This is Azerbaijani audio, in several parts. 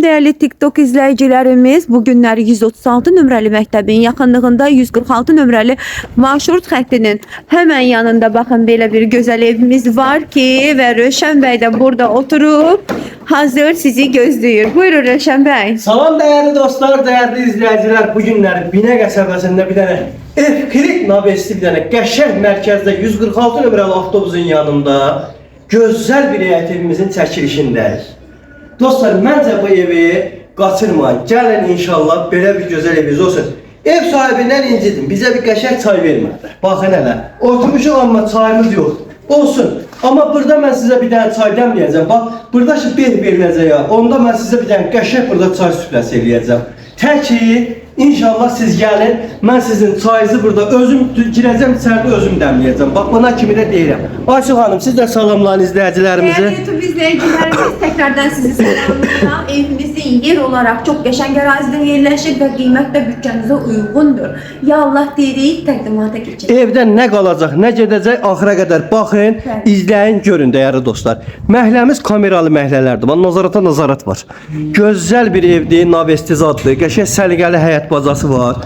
Salam değerli TikTok izleyicilerimiz. Bugünləri 136 nömrəli məktəbin yaxınlığında 146 nömrəli marşrut xəttinin hemen yanında bakın belə bir güzel evimiz var ki ve Röşen Bey de burada oturup hazır sizi gözlüyor. Buyurun Röşen Bey. Salam değerli dostlar, değerli izleyiciler. Bugünləri Binə qəsəbəsində bir dənə F-Klik nabesti bir dənə qəşəng mərkəzdə 146 nömrəli avtobusun yanında gözəl bir həyət evimizin çəkilişindəyik. Dostlar, məncə bu evi qaçırmayın. Gəlin inşallah belə bir gözəl eviniz olsun. Ev sahibindən incidim. Bizə bir qəşəng çay vermədi. Baxın hələ. Oturmuşuq amma çayımız yox. Olsun. Amma burada mən sizə bir dənə çay dəmləyəcəm. Bax, burada ki bel veriləcək ya. Onda mən sizə bir dənə qəşəng burada çay süfrəsi eləyəcəm. Tək ki, inşallah siz gəlin. Mən sizin çayınızı burada özüm girəcəm, içəridə özüm dəmləyəcəm. Bax, buna kimi də deyirəm. Ayşə xanım, siz də salamlayın izləyicilərimizi. Değerli YouTube izleyicilerimiz tekrardan sizi selamlıyorum. Evimizin yer olarak çok geçen arazide yerleşik ve kıymet de bütçenize uygundur. Ya Allah deyirik təqdimata geçin. Evdən nə qalacaq, nə gedəcək axıra qədər baxın, izləyin, görün dəyərli dostlar. Məhəlləmiz kameralı məhəllələrdir. Bax, nazarata nazarat var. Gözəl bir evdir, navestiz adlı, qəşəng səliqəli həyət bazası var.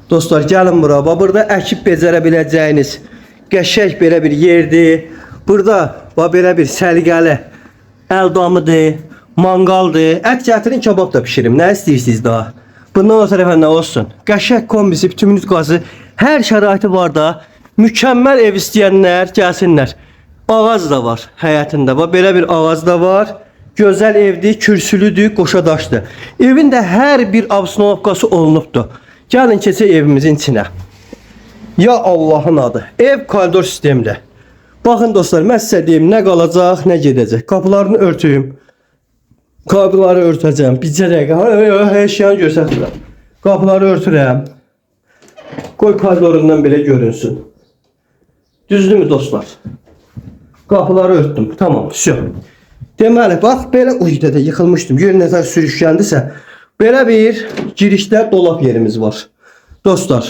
Dostlar, gəlin bura. Bax, burada əkib becərə biləcəyiniz qəşəng belə bir yerdir. Burada bax belə bir səliqəli əldamıdır, manqaldır. Ət gətirin, kebab da pişirim. Nə istəyirsiniz daha? Bundan o tərəfə nə olsun? Qəşəng kombisi, bütünlük qazı, hər şəraiti var da. Mükəmməl ev istəyənlər gəlsinlər. Ağac da var həyətində. Bax belə bir ağac da var. Gözəl evdir, kürsülüdür, qoşadaşdır. Evin də hər bir absunovkası olunubdur. Gəlin keçək evimizin içinə. Ya Allah'ın adı. Ev koridor sistemli. Baxın dostlar, mən sizə deyim, nə qalacaq, nə gedəcək. Qapılarını örtüyüm. Qapıları örtəcəm. Bircə dəqiqə. Hər şeyi göstərirəm. Qapıları örtürəm. Qoy koridorundan belə görünsün. Düzdürmü dostlar? Qapıları örtdüm. Tamam, всё. Deməli, bax belə uyda yıxılmışdım. Görün nə tər sürüşkəndisə, belə bir girişdə dolap yerimiz var. Dostlar,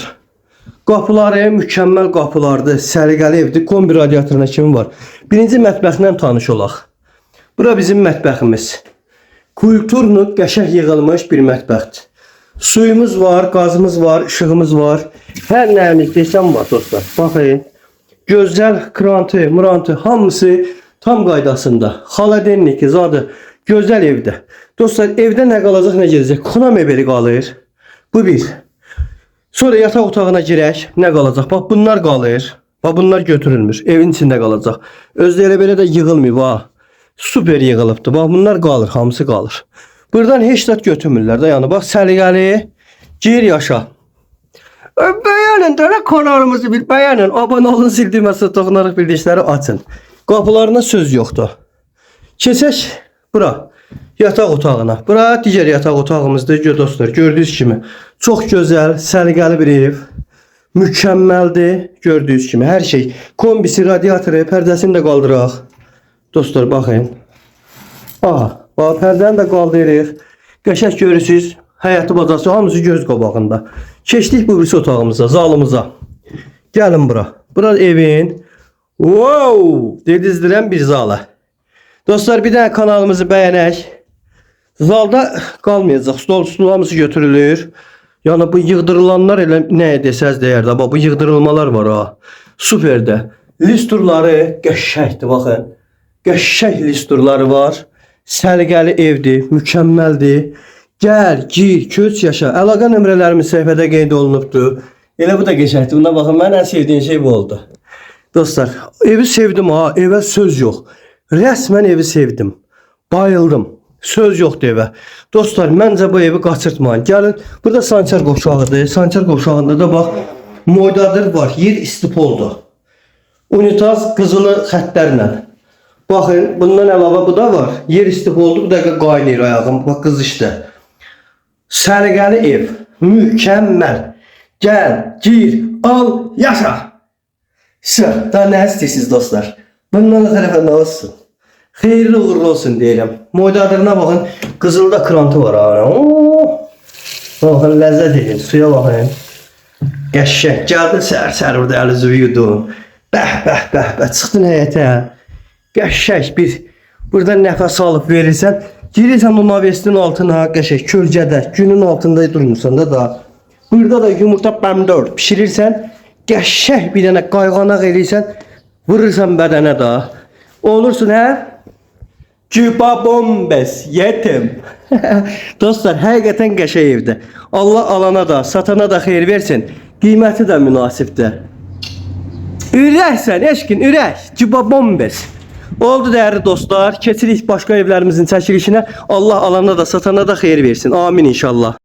qapıları mükəmməl qapılardır, səliqəli evdir. Kombi radiatoruna kimi var. Birinci mətbəxlə tanış olaq. Bura bizim mətbəximiz. Kulturlu, qəşəng yığılmış bir mətbəxdir. Suyumuz var, qazımız var, işığımız var. Hər nəyimiz desəm var dostlar. Baxın, gözəl krantı, murantı, hamısı tam qaydasında. Xaladenlik, zadı, gözəl evdə. Dostlar, evdə nə qalacaq, nə gedəcək? Xuna mebeli qalır. Bu bir. Sonra yataq otağına girək. Nə qalacaq? Bax, bunlar qalır. Bax, bunlar götürülmür. Evin içində qalacaq. Özləri belə də yığılmıyor. Bax, super yığılıbdır. Bax, bunlar qalır, hamısı qalır. Buradan heç zət götürmürlər də. Yəni, bax, səliqəli, gir yaşa. Bəyənin də kanalımızı bir bəyənin. Abone olun, zil düyməsinə toxunaraq bildikləri açın. Qapılarına söz yoxdur. Keçək bura. Yataq otağına. Bura digər yataq otağımızdır dostlar. Gördüyünüz kimi çox gözəl, səliqəli bir ev. Mükəmməldir. Gördüyünüz kimi hər şey. Kombisi, radiatoru, pərdəsini də qaldıraq. Dostlar baxın. Aha, bax pərdəni də qaldırırıq. Qəşəng görürsüz. Həyəti bazası hamısı göz qabağında. Keçdik bu birisi otağımıza, zalımıza. Gəlin bura. Bura evin dedizdirən bir zala. Dostlar, bir dənə kanalımızı bəyənək. Zalda qalmayacaq. Stollarımız götürülür. Yəni bu yığdırılanlar elə nə desəz deyər də. Bax, bu yığdırılmalar var ha. Superdə. Listurları qəşəngdir, baxın. Qəşəng listurları var. Səliqəli evdir, mükəmməldir. Gəl, gir, köç yaşa. Əlaqə nömrələrimiz səhifədə qeyd olunubdur. Elə bu da qəşəngdir. Buna baxın, mən ən sevdiyim şey bu oldu. Dostlar, evi sevdim ha. Evə söz yox. Resmen evi sevdim. Bayıldım. Söz yoxdur evə. Dostlar, məncə bu evi qaçırtmayın. Gəlin, burada sançar qovşağıdır. Sançar qovşağında da bax, moydadır var. Yer istipoldur. Unitaz qızılı xəttlərlə. Baxın, bundan əlavə bu da var. Yer istipoldur. Bu dəqiqə qaynayır ayağım. Bax, qız işdə. Səliqəli ev. Mükəmməl. Gəl, gir, al, yaşa. Daha nə istəyirsiniz dostlar? Bundan da tərəfə nə olsun? Xeyirli uğurlu olsun deyirəm. Moydadırına baxın. Qızılda krantı var. Baxın, ləzzət edin. Suya baxın. Qəşəng. Gəldin səhər-səhər burada əlizi yudun. Bəh, bəh, bəh, bəh. Çıxdın həyətə. Qəşəng bir. Burada nəfəs alıb verirsən. Girirsən o navestin altına, qəşəng kölgədə, günün altında durmursan da. Burada da yumurta pomidor pişirirsən, qəşəng bir dənə qayğanaq eləyirsən, vurursan bədənə da. Olursun hə? Cuba bombes yetim. Dostlar, həqiqətən qəşəng evdir. Allah alana da, satana da xeyir versin. Qiyməti də münasibdir. Ürəksən, eşkin, ürək. Cuba bombes. Oldu değerli dostlar. Keçirik başqa evlərimizin çəkilişinə. Allah alana da, satana da xeyir versin. Amin inşallah.